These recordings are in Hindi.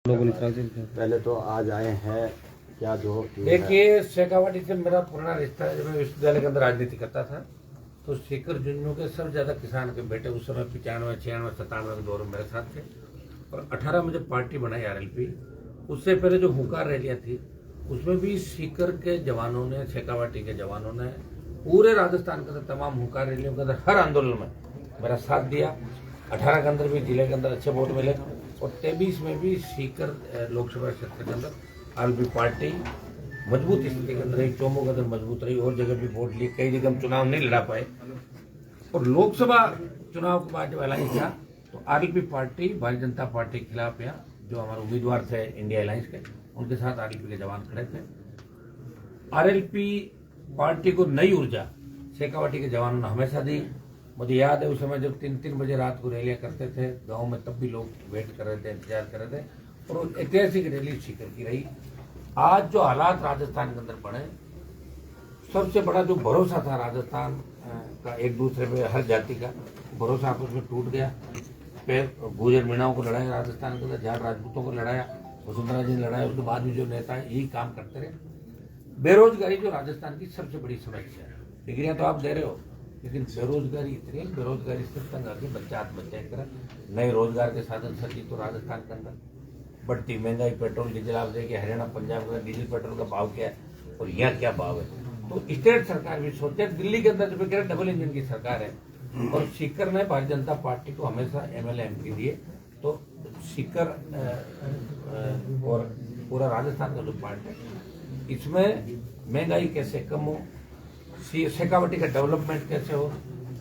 लोगों ने पहले तो आज आए हैं क्या जो देखिए, शेखावाटी से मेरा पुराना रिश्ता है। जब मैं विश्वविद्यालय के अंदर राजनीति करता था तो सीकर झुंझुनू के सबसे ज्यादा किसान के बेटे उस समय 95, 96, 97 के दौर में मेरे साथ थे और 18 में जब पार्टी बनाई आरएलपी, उससे पहले जो हुंकार रैलियां थी उसमें भी सीकर के जवानों ने, शेखावाटी के जवानों ने पूरे राजस्थान के अंदर तमाम हुंकार रैलियों के अंदर हर आंदोलन में मेरा साथ दिया। 18 के अंदर भी जिले के अंदर अच्छे वोट मिले और 23 में भी सीकर लोकसभा क्षेत्र के अंदर आरएलपी पार्टी मजबूत स्थिति के अंदर रही, चौमों के अंदर मजबूत रही और जगह भी वोट लिए, कई जगह हम चुनाव नहीं लड़ा पाए। और लोकसभा चुनाव के बाद जब अलायंस था तो RLP party Bharatiya Janata party के खिलाफ यहाँ जो हमारे उम्मीदवार थे इंडिया अलायंस के, उनके साथ आरएलपी के जवान खड़े थे। आरएलपी पार्टी को नई ऊर्जा शेखावाटी के जवानों ने हमेशा दी। मुझे याद है उस समय जब 3-3 बजे रात को रैलियां करते थे गांव में, तब भी लोग वेट कर रहे थे, इंतजार कर रहे थे और वो ऐतिहासिक रैली सीकर की रही। आज जो हालात राजस्थान के अंदर बने, सबसे बड़ा जो भरोसा था राजस्थान का एक दूसरे पे, हर जाति का भरोसा आपस में टूट गया। गुर्जर मीणाओं को लड़ाया राजस्थान के अंदर, जाट राजपूतों को लड़ाया, वसुंधरा जी ने लड़ाया, उसके बाद भी जो नेता है यही काम करते रहे। बेरोजगारी जो राजस्थान की सबसे बड़ी समस्या है, डिग्रियां तो आप दे रहे हो लेकिन बेरोजगारी इतनी है, बेरोजगारी से तंग आके बच्चा आत्महत्या करा। नए रोजगार के साधन सर तो राजस्थान के अंदर बढ़ती महंगाई, पेट्रोल डीजल, आप देखिए हरियाणा पंजाब का डीजल पेट्रोल का भाव क्या है और यहाँ क्या भाव है। तो स्टेट सरकार भी सोचे, दिल्ली के अंदर जो डबल इंजन की सरकार है और सीकर ने भारतीय जनता पार्टी को हमेशा एमएलए एमपी दिए, तो सीकर और पूरा राजस्थान का जो पार्ट है इसमें महंगाई कैसे कम हो, शेखावाटी का डेवलपमेंट कैसे हो,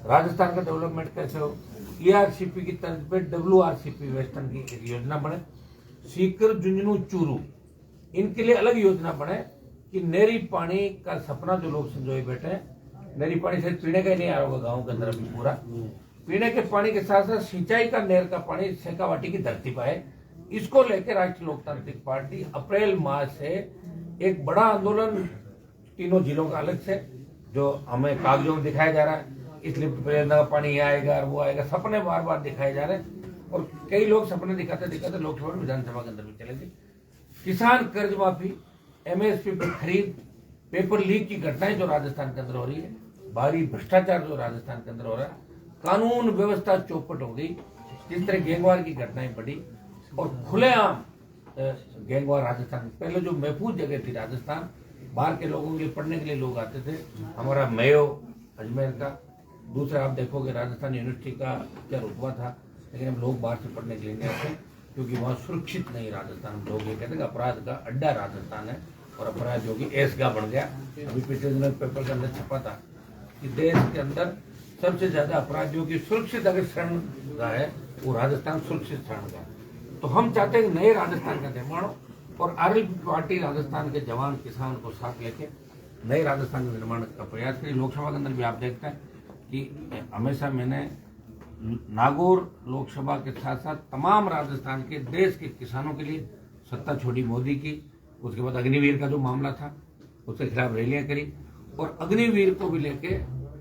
राजस्थान का डेवलपमेंट कैसे हो, ईआरसीपी की तर्ज पे डब्ल्यूआरसीपी वेस्टर्न की एक योजना बने, सीकर झुंझुनू चूरू इनके लिए अलग योजना बने कि नहरी पानी का सपना जो लोग संजोए बैठे हैं, नहरी पानी से पीने का ही नहीं आ रहा होगा गाँव के अंदर अभी पूरा, पीने के पानी के साथ साथ सिंचाई का नहर का पानी शेखावाटी की धरती पर है। इसको लेकर राष्ट्रीय लोकतांत्रिक पार्टी अप्रैल माह से एक बड़ा आंदोलन तीनों जिलों का अलग से, जो हमें कागजों में दिखाया जा रहा है, इसलिए प्रेरणा का पानी यहाँ आएगा और वो आएगा, सपने बार बार दिखाए जा रहे हैं और कई लोग सपने दिखाते दिखाते लोकसभा और विधानसभा के अंदर भी चले गए। किसान कर्ज माफी, एमएसपी पर खरीद, पेपर लीक की घटनाएं जो राजस्थान के अंदर हो रही है, भारी भ्रष्टाचार जो राजस्थान के अंदर हो रहा है, कानून व्यवस्था चौपट हो गई, जिस तरह गैंगवार की घटनाएं बढ़ी और खुलेआम गैंगवार राजस्थान, पहले जो महफूज जगह थी राजस्थान, बाहर के लोगों के लिए पढ़ने के लिए लोग आते थे, हमारा मेयो अजमेर का, दूसरा आप देखोगे राजस्थान यूनिवर्सिटी का क्या रुतबा था, लेकिन हम लोग बाहर से पढ़ने के लिए नहीं आते क्योंकि वहाँ सुरक्षित नहीं राजस्थान। लोग ये कहते हैं अपराध का अड्डा राजस्थान है और अपराध जो कि ऐसगा बन गया। अभी पिछले दिनों पेपर के अंदर छपा था कि देश के अंदर सबसे ज्यादा अपराधियों की सुरक्षित अगर शरण है वो राजस्थान सुरक्षित शरण का। तो हम चाहते हैं नए राजस्थान का निर्माण हो और आरएलपी पार्टी राजस्थान के जवान किसान को साथ लेके नए राजस्थान के निर्माण का प्रयास करें। लोकसभा के अंदर भी आप देखते हैं कि हमेशा मैंने नागौर लोकसभा के साथ साथ तमाम राजस्थान के देश के किसानों के लिए सत्ता छोड़ी मोदी की, उसके बाद अग्निवीर का जो मामला था उसके खिलाफ रैलियां करी और अग्निवीर को भी लेके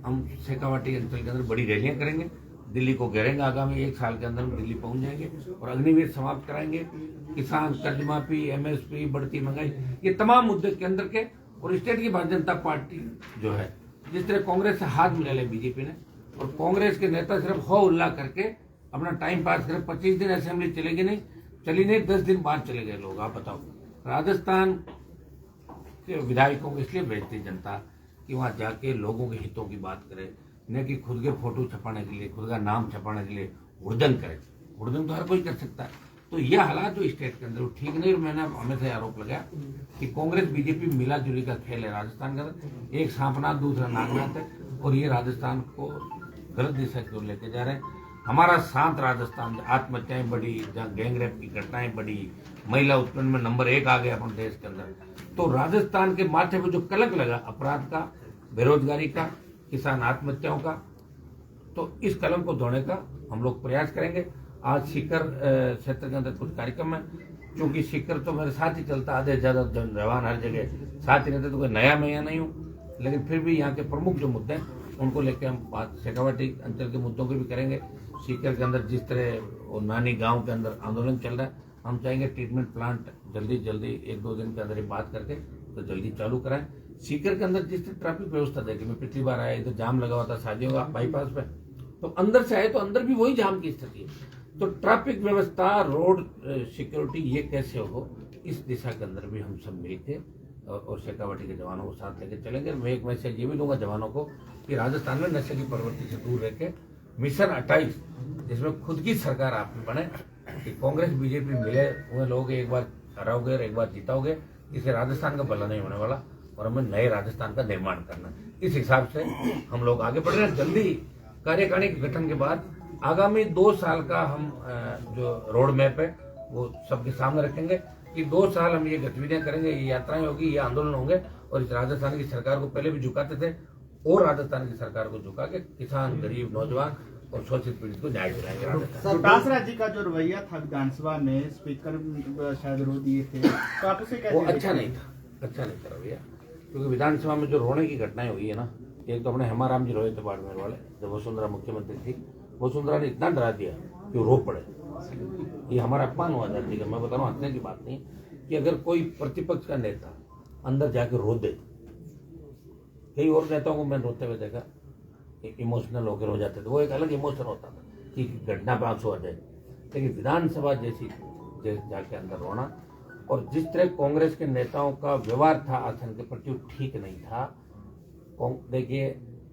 हम शेखावाटी अंचल के अंदर बड़ी रैलियां करेंगे, दिल्ली को घेरेंगे। आगामी 1 साल के अंदर हम दिल्ली पहुंच जाएंगे और अग्निवीर समाप्त कराएंगे। किसान कर्ज माफी, एमएसपी, बढ़ती महंगाई, ये तमाम मुद्दे केंद्र के और स्टेट की भारतीय जनता पार्टी जो है, जिस तरह कांग्रेस से हाथ मिला लिया बीजेपी ने और कांग्रेस के नेता सिर्फ हो उल्ला करके अपना टाइम पास करे, 25 दिन असेंबली चलेगी नहीं, चली नहीं, 10 दिन बाद चले गए लोग। आप बताओ, राजस्थान के विधायकों को इसलिए भेजती जनता कि वहां जाके लोगों के हितों की बात करे, न कि खुद के फोटो छपाने के लिए, खुद का नाम छपाने के लिए हुड़दंग करे। हुड़दंग तो हर कोई कर सकता है। तो ये हालात जो स्टेट के अंदर ठीक नहीं। और मैंने हमेशा आरोप लगाया कि कांग्रेस बीजेपी मिला जुली का खेल है राजस्थान के अंदर, एक सांपनाथ दूसरा नागनाथ है और ये राजस्थान को गलत दिशा की ओर लेके जा रहे हैं। हमारा शांत राजस्थान, आत्महत्याएं बढ़ी, जहाँ गैंगरेप की घटनाएं बढ़ी, महिला उत्पीड़न में नंबर 1 आ गया अपने देश के अंदर, तो राजस्थान के माथे पर जो कलंक लगा अपराध का, बेरोजगारी का, किसान आत्महत्याओं का, तो इस कलंक को धोने का हम लोग प्रयास करेंगे। आज सीकर क्षेत्र के अंदर कुछ कार्यक्रम है, क्योंकि सीकर तो मेरे साथ ही चलता, आधे ज्यादा जवान हर जगह साथ ही रहते, तो कोई नया मैं यहाँ नहीं हूँ, लेकिन फिर भी यहाँ के प्रमुख जो मुद्दे हैं उनको लेकर हम बात शेखावाटी अंचल के मुद्दों की भी करेंगे। सीकर के अंदर जिस तरह वो नानी गांव के अंदर आंदोलन चल रहा है, हम चाहेंगे ट्रीटमेंट प्लांट जल्दी 1-2 दिन के अंदर ही बात करके तो जल्दी चालू कराएं। सीकर के अंदर जिस ट्रैफिक व्यवस्था देखी, मैं पिछली बार आया, इधर जाम लगा हुआ था शादियों का बाईपास पे, तो अंदर से आए तो अंदर भी वही जाम की स्थिति है। तो ट्रैफिक व्यवस्था, रोड सिक्योरिटी, ये कैसे हो, इस दिशा के अंदर भी हम सब मिलके और शेखावाटी के जवानों को साथ लेके चलेंगे। मैं एक मैसेज ये भी दूंगा जवानों को कि राजस्थान में नशे की प्रवृत्ति से दूर रह के मिशन 28, जिसमें खुद की सरकार आप बने, कि कांग्रेस बीजेपी मिले हुए लोग एक बार हराओगे और एक बार जीताओगे, इसे राजस्थान का भला नहीं होने वाला और हमें नए राजस्थान का निर्माण करना। इस हिसाब से हम लोग आगे बढ़ रहे हैं। जल्दी कार्यकारिणी के गठन के बाद आगामी 2 साल का हम जो रोड मैप है वो सबके सामने रखेंगे कि 2 साल हम ये गतिविधियां करेंगे, ये यात्राएं होगी, ये आंदोलन होंगे और इस राजस्थान की सरकार को पहले भी झुकाते थे और राजस्थान की सरकार को झुका के किसान, गरीब, नौजवान और शोषित पीड़ित को न्याय दिलाएंगे। रोहतासरा जी का जो रवैया था विधानसभा में, स्पीकर शायद रो दिए थे, तो आप उसे कैसे? वो अच्छा नहीं था रवैया, क्योंकि विधानसभा में जो रोने की घटनाएं हुई है ना, एक तो अपने हेमाराम जी रोए थे बाड़मेर वाले, जब वसुंधरा मुख्यमंत्री थी, वसुंधरा ने इतना डरा दिया कि वो रो पड़े। ये हमारा अपमान हुआ जाती है। मैं बता रहा हूँ, हंसने की बात नहीं कि अगर कोई प्रतिपक्ष का नेता अंदर जाके रो दे, कई और नेताओं को मैंने रोते हुए देखा, इमोशनल होकर हो जाते थे, वो एक अलग इमोशन होता था कि घटना पे आंसू आ जाए, लेकिन विधानसभा जैसी जाके अंदर रोना, और जिस तरह कांग्रेस के नेताओं का व्यवहार था आसन के प्रति ठीक नहीं था। देखिए,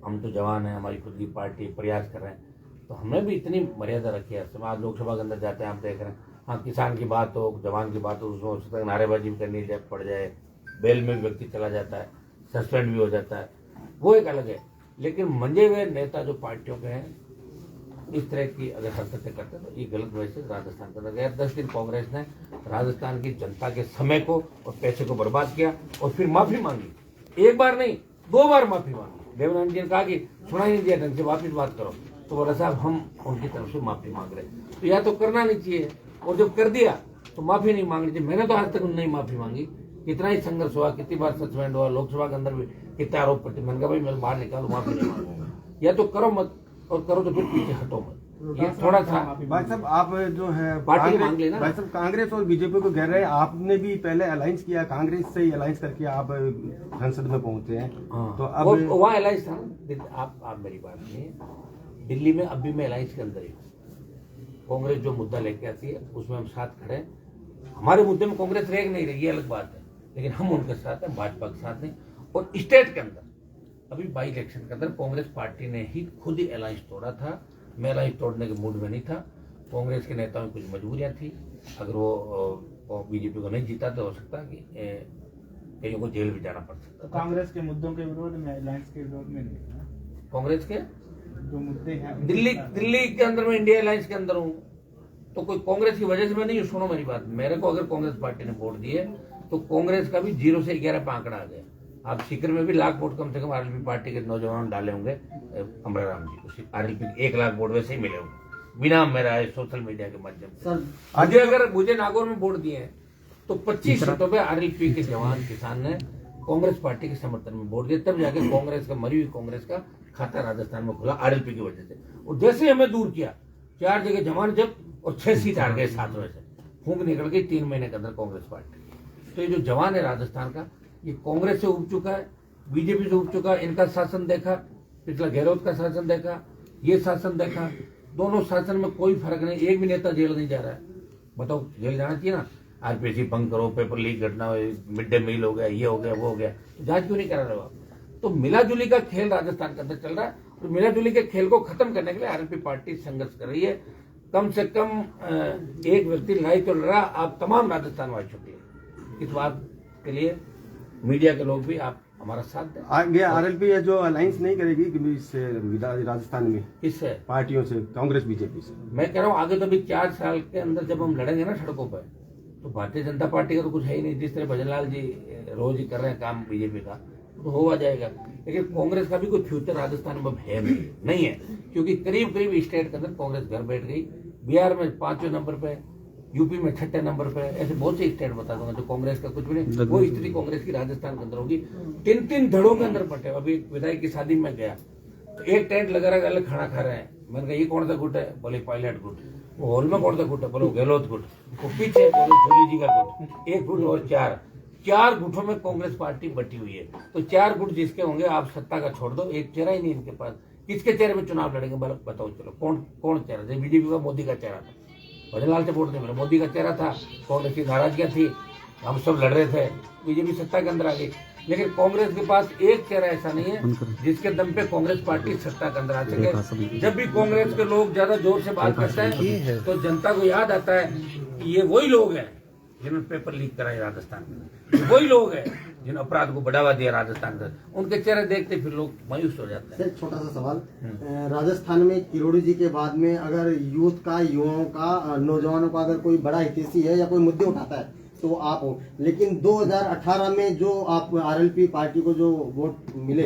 हम तो जवान हैं, हमारी खुद की पार्टी, प्रयास कर रहे हैं, तो हमने भी इतनी मर्यादा रखी है। आज लोकसभा के अंदर जाते हैं, आप देख रहे हैं, हाँ किसान की बात हो, जवान की बात हो, उसमें नारेबाजी भी करनी पड़ जाए, बेल में भी व्यक्ति चला जाता है, सस्पेंड भी हो जाता है, वो एक अलग है। लेकिन मंजे हुए नेता जो पार्टियों के हैं, इस तरह की अगर हरकतें करते हैं तो ये गलत वजह से राजस्थान के अंदर गया। 10 दिन कांग्रेस ने राजस्थान की जनता के समय को और पैसे को बर्बाद किया और फिर माफी मांगी, एक बार नहीं 2 बार माफी मांगी। देवनाथ जी ने कहा कि सुना ही नहीं दिया ढंग से, वापिस बात करो, तो बोला साहब हम उनकी तरफ से माफी मांग रहे। तो या तो करना नहीं चाहिए, और जब कर दिया तो माफी नहीं मांगनी चाहिए। मैंने तो आज तक नहीं माफी मांगी, कितना ही संघर्ष हुआ, कितनी बार सस्पेंड हुआ, लोकसभा के अंदर भी कितने आरोप पड़ते, मैंने कहा भाई मैं बाहर निकालू, माफी नहीं मांगूंगा। या तो करो मत, और करो तो फिर पीछे हटो मत। ये थोड़ा सा भाई साहब, आप जो है पार्टी मांग लेना। भाई साहब, कांग्रेस और बीजेपी को कह रहे हैं, आपने भी पहले अलायंस किया, कांग्रेस से ही अलायंस करके आप संसद में पहुंचे हैं। हाँ, तो अब वहाँ अलायंस था ना। आप मेरी बात नहीं, दिल्ली में अब भी मैं अलायंस के अंदर ही हूँ। कांग्रेस जो मुद्दा लेके आती है उसमें हम साथ खड़े हैं। हमारे मुद्दे में कांग्रेस रेग नहीं रही, ये अलग बात है, लेकिन हम उनके साथ हैं, भाजपा के साथ नहीं। और स्टेट के अंदर अभी बाई इलेक्शन के अंदर कांग्रेस पार्टी ने ही खुद ही अलायंस तोड़ा था। मैं अलायंस तोड़ने के मूड में नहीं था। कांग्रेस के नेताओं की कुछ मजबूरियां थी, अगर वो बीजेपी को नहीं जीता तो हो सकता कि कईयों को जेल भी जाना पड़ सकता। तो कांग्रेस के मुद्दों के विरोध में, अलायंस के विरोध में नहीं, कांग्रेस के जो मुद्दे हैं दिल्ली के अंदर मैं इंडिया अलायंस के अंदर हूँ, तो कोई कांग्रेस की वजह से मैं नहीं। सुनो मेरी बात, मेरे को अगर कांग्रेस पार्टी ने वोट दिए तो कांग्रेस का भी 0 से 11 पे आंकड़ा आ गया। आप सीकर में भी लाख वोट कम से कम आरएलपी पार्टी के नौजवानों ने डाले होंगे, अमराराम जी को आरएलपी 1 लाख वोट वैसे ही मिले होंगे बिना मेरा सोशल मीडिया के माध्यम से। अगर मुझे नागौर में वोट दिए हैं तो 25 सीटों पे आरएलपी के जवान किसान ने कांग्रेस पार्टी के समर्थन में वोट दिए, तब जाके कांग्रेस का, मरी हुई कांग्रेस का खाता राजस्थान में खुला आरएलपी की वजह से। और जैसे ही हमें दूर किया, 4 जगह जमान जब्त और 6 सीट हार गए 7 में से, फूंक निकल गई 3 महीने के अंदर कांग्रेस पार्टी। तो ये जो जवान है राजस्थान का, ये कांग्रेस से उब चुका है, बीजेपी से उब चुका है। इनका शासन देखा, पिछला गहलोत का शासन देखा, ये शासन देखा, दोनों शासन में कोई फर्क नहीं, एक भी नेता जेल नहीं जा रहा है। बताओ, जेल जाना चाहिए ना। आरपीसी भंग करो, पेपर लीक घटना, मिड डे मील हो गया, ये हो गया, वो हो गया, जांच क्यों नहीं करा रहे हो आप? तो मिलाजुली का खेल राजस्थान के अंदर चल रहा है, और मिलाजुली के खेल को खत्म करने के लिए आरएलपी पार्टी संघर्ष कर रही है। कम से कम एक व्यक्ति लड़ाई तो लड़ा, आप तमाम राजस्थान वाले छुट्टी। इस बात के लिए मीडिया के लोग भी आप हमारा साथ दें। आगे आरएलपी है जो अलायंस नहीं करेगी इससे राजस्थान में, किससे? पार्टियों से, कांग्रेस बीजेपी से। मैं कह रहा हूँ आगे तो भी 4 साल के अंदर जब हम लड़ेंगे ना सड़कों पर, तो भारतीय जनता पार्टी का तो कुछ है ही नहीं। जिस तरह भजनलाल जी रोज ही कर रहे हैं काम बीजेपी का, तो हुआ जाएगा। लेकिन कांग्रेस का भी कोई फ्यूचर राजस्थान में है नहीं है, क्योंकि करीब करीब स्टेट के अंदर कांग्रेस घर बैठ गई। बिहार में 5वें नंबर पे, यूपी में 6ठे नंबर पे, ऐसे बहुत से स्टेट बता दूंगा जो कांग्रेस का कुछ भी नहीं। वो स्थिति कांग्रेस की राजस्थान के अंदर होगी। 3 धड़ों के अंदर बटे। अभी विधायक की शादी में गया, तो एक टेंट लगा रहा है, खाना खा रहे हैं। मैंने कहा ये कौन सा गुट है? बोले पायलट गुट। वो हॉल में कौन सा गुट है? बोले गहलोत गुट। वो पीछे बोले जोली जी का गुट। एक गुट और चार गुटों में कांग्रेस पार्टी बटी हुई है। तो 4 गुट जिसके होंगे, आप सत्ता का छोड़ दो, एक चेहरा ही नहीं इनके पास। किसके चेहरे में चुनाव लड़ेंगे बताओ? चलो कौन चेहरा? जैसे बीजेपी का मोदी का चेहरा था, भजनलाल से वोट दे, मेरा मोदी का चेहरा था। कांग्रेस की नाराजगियां थी, हम सब लड़ रहे थे, बीजेपी सत्ता के अंदर आ गई। लेकिन कांग्रेस के पास एक चेहरा ऐसा नहीं है जिसके दम पे कांग्रेस पार्टी सत्ता के अंदर आ सके। जब भी कांग्रेस के लोग ज्यादा जोर से बात करते हैं तो जनता को याद आता है कि ये वही लोग हैं जिन्होंने पेपर लीक कराए राजस्थान में, वही लोग हैं जिन्होंने अपराध को बढ़ावा दिया राजस्थान में। उनके चेहरे देखते फिर लोग मायूस हो जाते हैं। सर, छोटा सा सवाल, राजस्थान में किरोड़ी जी के बाद में अगर यूथ का, युवाओं का, नौजवानों का अगर कोई बड़ा हितैषी है या कोई मुद्दे उठाता है तो आप हो, लेकिन 2018 में जो आप आरएलपी पार्टी को जो वोट मिले,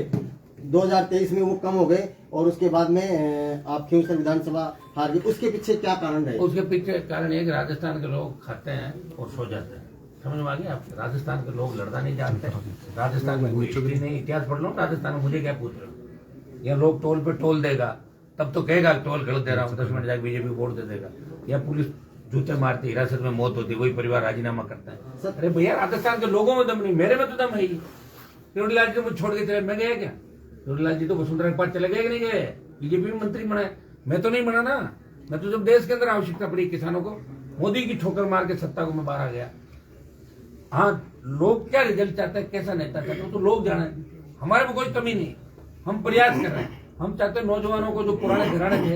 2023 में वो कम हो गए और उसके बाद में आप खींवसर विधानसभा हार गए। उसके पीछे क्या कारण रहे? उसके पीछे कारण ये कि राजस्थान के लोग खाते हैं और सो जाते हैं। समझ में आ गया आपके? राजस्थान के लोग लड़ना नहीं जानते। राजस्थान में कोई हिस्ट्री नहीं, इतिहास पढ़ लो राजस्थान में। मुझे क्या पूछ रहे हो? या लोग टोल पे टोल देगा तब तो कहेगा टोल गलत दे रहा हूँ, 10 मिनट जाकर बीजेपी वोट दे देगा। या पुलिस जूते मारती, हिरासत में मौत होती, वही परिवार राजीनामा करता है। अरे भैया, राजस्थान के लोगों में दम नहीं, मेरे में तो दम है ही। किरोड़ी लाल जी को छोड़ के चले, मैं गया क्या? किरोड़ी लाल जी तो वसुंधरा के पास चले गए कि नहीं गए? बीजेपी में मंत्री बना है, मैं तो नहीं बना ना। मैं तो जब देश के अंदर आवश्यकता पड़ी किसानों को, मोदी की ठोकर मार के सत्ता को मैं बाहर आ गया। हाँ, लोग क्या रिजल्ट चाहते हैं, कैसा नेता चाहते हैं तो लोग जाने। हमारे में कोई कमी नहीं, हम प्रयास कर रहे हैं। हम चाहते हैं नौजवानों को, जो पुराने घराने थे,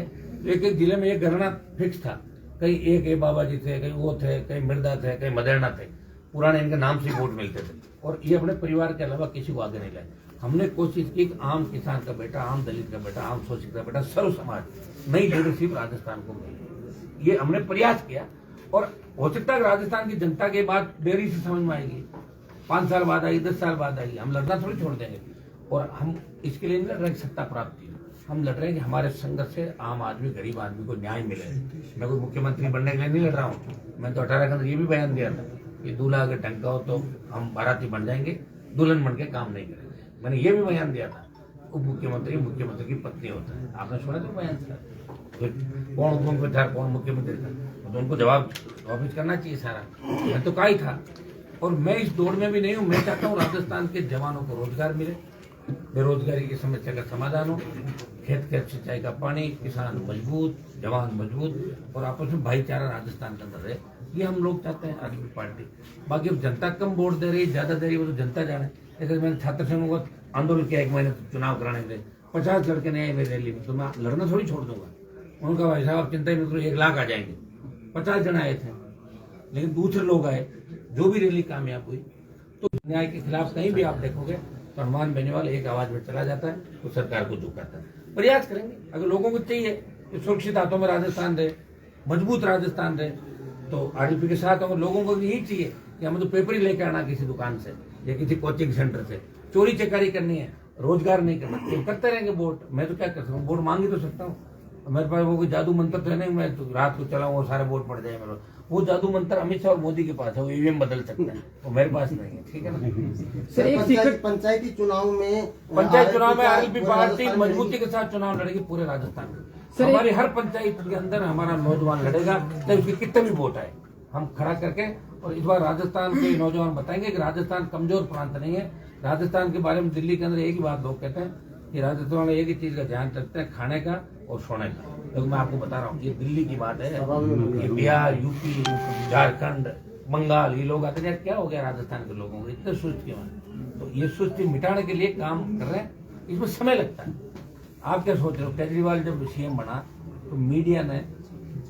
एक जिले में एक घराना फिक्स था, कहीं एक बाबा जी थे, कहीं वो थे, कहीं मिर्दा थे, कहीं मदेरना थे, पुराने इनके नाम से वोट मिलते थे और ये अपने परिवार के अलावा किसी को आगे नहीं लाए। हमने कोशिश की कि आम किसान का बेटा, आम दलित का बेटा, आम शोषित का बेटा, सर्व समाज नई लीडरशिप राजस्थान को मिली। ये हमने प्रयास किया और हो सकता है राजस्थान की जनता के बाद देरी से समझ में आएगी, 5 साल बाद आई, 10 साल बाद आई। हम लड़ना थोड़ी छोड़ देंगे और हम इसके लिए नहीं लड़ रहे सत्ता प्राप्ति, हम लड़ रहे हैं कि हमारे संघर्ष से आम आदमी, गरीब आदमी को न्याय मिले। मैं कोई मुख्यमंत्री बनने के लिए नहीं लड़ रहा हूँ। मैं तो 18 के अंदर ये भी बयान दिया था कि दूल्हा अगर ढंग का हो तो हम बाराती बन जाएंगे, दुल्हन बन के काम नहीं करेंगे। मैंने ये भी बयान दिया था। उप मुख्यमंत्री मुख्यमंत्री की पत्नी होता है, आपने सुना तो बयान था। कौन उप था, कौन मुख्यमंत्री था, तो उनको जवाब वापिस करना चाहिए सारा। मैं तो कहा ही था और मैं इस दौड़ में भी नहीं हूँ। मैं चाहता हूँ राजस्थान के जवानों को रोजगार मिले, बेरोजगारी की समस्या का समाधान हो, खेत सिंचाई का पानी, किसान मजबूत, जवान मजबूत और आपस में भाईचारा राजस्थान के अंदर रहे। ये हम लोग चाहते हैं आरएलपी पार्टी। बाकी अब जनता कम वोट दे रही है, ज्यादा दे रही है, वो तो जनता जाने। जैसे मैंने छात्र संघों का आंदोलन किया 1 महीने चुनाव कराने के लिए, 50 लड़के नहीं आए मेरी रैली में, तो मैं लड़ना थोड़ी छोड़ दूंगा। उनका भाई साहब आप चिंता ही मत करो, 1 लाख आ जाएंगे। 50 जन आए थे, लेकिन दूसरे लोग आए, जो भी रैली कामयाब हुई। तो न्याय के खिलाफ कहीं भी आप देखोगे तो हनुमान बेनीवाल एक आवाज में चला जाता है तो सरकार को झुकाता है। प्रयास करेंगे, अगर लोगों को चाहिए कि सुरक्षित हाथों में राजस्थान रहे, मजबूत राजस्थान रहे, तो आरएलपी के साथ अगर लोगों को यही चाहिए कि हमें तो पेपर ही लेकर आना किसी दुकान से या किसी कोचिंग सेंटर से, चोरी चकारी करनी है, रोजगार नहीं करना, तो करते रहेंगे वोट। मैं तो क्या कर सकता हूँ, वोट मांग ही तो सकता हूँ। मेरे पास वो कोई जादू मंत्र तो है नहीं, मैं तो रात को चलाऊं और सारे वोट पड़ जाए मेरे। वो जादू मंत्र अमित शाह और मोदी के पास है, वो ईवीएम बदल सकता है, वो मेरे पास नहीं है। ठीक है ना? सर, पंचायती चुनाव में आरएलपी पार्टी मजबूती के साथ चुनाव लड़ेगी पूरे राजस्थान में। हमारी हर पंचायत के अंदर हमारा नौजवान लड़ेगा, चाहे उसके कितने भी वोट आए, हम खड़ा करके। और इस बार राजस्थान के नौजवान बताएंगे कि राजस्थान कमजोर प्रांत नहीं है। राजस्थान के बारे में दिल्ली के अंदर एक ही बात लोग कहते हैं कि राजस्थान में एक ही चीज का ध्यान रखते हैं, खाने का और सोने का। तो मैं आपको बता रहा हूँ, ये दिल्ली की बात है। ये बिहार, यूपी, झारखंड, बंगाल, ये लोग आते हैं, क्या हो गया राजस्थान के लोगों को, इतने सुस्त क्यों है? तो ये सुस्ती मिटाने के लिए काम कर रहे हैं, इसमें समय लगता है। आप क्या सोच रहे हो? केजरीवाल जब सीएम बना तो मीडिया ने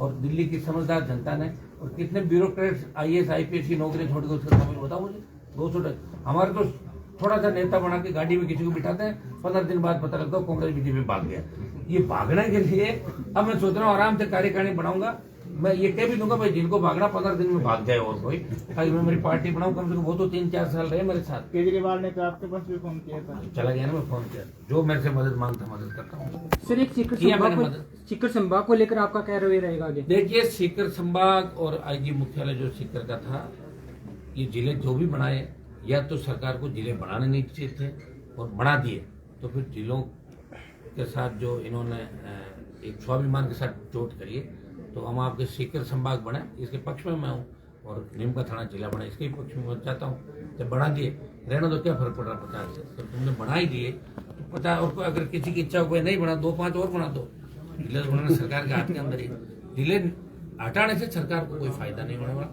और दिल्ली की समझदार जनता ने और कितने ब्यूरोक्रेट्स IAS IPS की नौकरी छोड़ के उसका समय बताओ मुझे। 200 हमारे तो थोड़ा सा नेता बना के गाड़ी में किसी को बिठाते हैं, 15 दिन बाद पता लगता है कांग्रेस बीजेपी भाग गया। ये भागने के लिए अब मैं सोच रहा हूँ आराम से कार्यकारिणी बनाऊंगा। मैं ये कह भी दूंगा भाई जिनको भागना 15 दिन में भाग जाए और कोई, ताकि मैं मेरी पार्टी बनाऊं। कम से कम वो तो 3-4 साल रहे मेरे साथ। केजरीवाल ने तो आपके पास भी फोन किया था, चला गया ना, मैं फोन किया, जो मेरे से मदद मांगता मदद करता हूँ। सर, एक सीकर संभाग को लेकर आपका क्या रवैया रहेगा आगे? देखिए, सीकर संभाग और IG मुख्यालय जो सीकर का था, ये जिले जो भी बनाए, या तो सरकार को जिले बनाने नहीं चाहिए थे और बना दिए, तो फिर जिलों के साथ जो इन्होंने एक स्वाभिमान के साथ चोट करी है, तो हम आपके सीकर संभाग बने इसके पक्ष में मैं हूँ, और नीम का थाना जिला बना इसके पक्ष में मैं चाहता हूँ। जब बढ़ा दिए रहना तो क्या फर्क पड़ रहा 50 से, तो तुमने बढ़ा ही दिए तो 50, और अगर किसी की इच्छा हो कोई नहीं बना 2-5 और बना दो। जिले बनाना सरकार के हाथ के अंदर ही, जिले हटाने से सरकार को कोई फायदा नहीं होने वाला।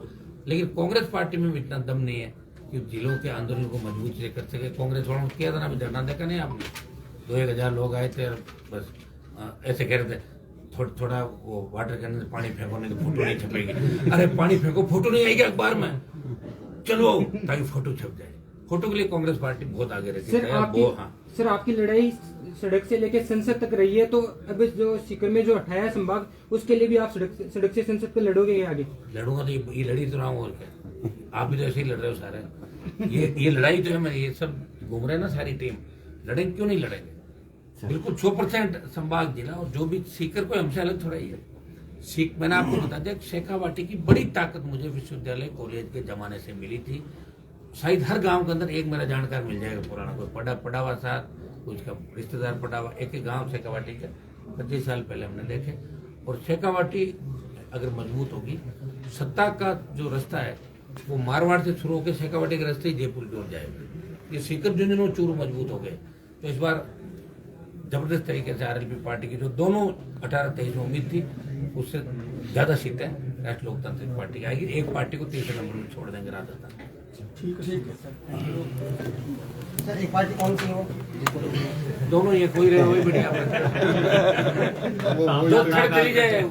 लेकिन कांग्रेस पार्टी में भी इतना दम नहीं है कि जिलों के आंदोलन को मजबूत से कर सके। कांग्रेस वालों को किया था ना, अभी धरना देखा नहीं आपने, 2-1 हजार लोग आए थे, बस ऐसे कह रहे थे थोड़ा वो वाटर कैनन से पानी फेंको नहीं तो फोटो नहीं छपेगी। अरे पानी फेंको, फोटो नहीं आएगी अखबार में, चलो ताकि फोटो छप जाए। फोटो के लिए कांग्रेस पार्टी बहुत आगे रहती है। सर आपकी लड़ाई सड़क से लेकर संसद तक रही है, तो अब जो सीकर में जो हटाया संभाग उसके लिए भी आप सड़क से संसद पे लड़ोगे आगे? लड़ूंगा तो ये लड़ी तो रहा हूँ, और क्या आप भी तो ऐसे ही लड़ रहे हो सारे। ये लड़ाई जो है, मैं ये सब घूम रहे हैं ना सारी टीम, लड़ेंगे क्यों नहीं लड़ेंगे? बिल्कुल 100% संभाग जिला, और जो भी सीकर को हमसे अलग थोड़ा ही है। मैंने आपको बता दिया शेखावाटी की बड़ी ताकत मुझे विश्वविद्यालय कॉलेज के जमाने से मिली थी। शायद हर गांव के अंदर एक मेरा जानकार मिल जाएगा पुराना, कोई पढ़ावा साथ, कुछ का रिश्तेदार पढ़ावा, एक गांव शेखावाटी के 25 साल पहले हमने देखे। और शेखावाटी अगर मजबूत होगी, सत्ता का जो रास्ता है वो मारवाड़ से शुरू होकर शेखावाटी के रास्ते ही जयपुर की ओर जाएगा। ये सीकर झुंझुनू चूरू मजबूत हो गए, तो इस बार जबरदस्त तरीके से आरएलपी पार्टी की जो दोनों 18-23 में उम्मीद थी उससे ज्यादा सीटें राष्ट्रीय लोकतांत्रिक पार्टी की आएगी। एक पार्टी को तीसरे नंबर में छोड़ देंगे राजस्थान। ठीक है सर। एक पार्टी कौन सी हो? दोनों ये कोई रहे वही बढ़िया जो खड़ चली जाए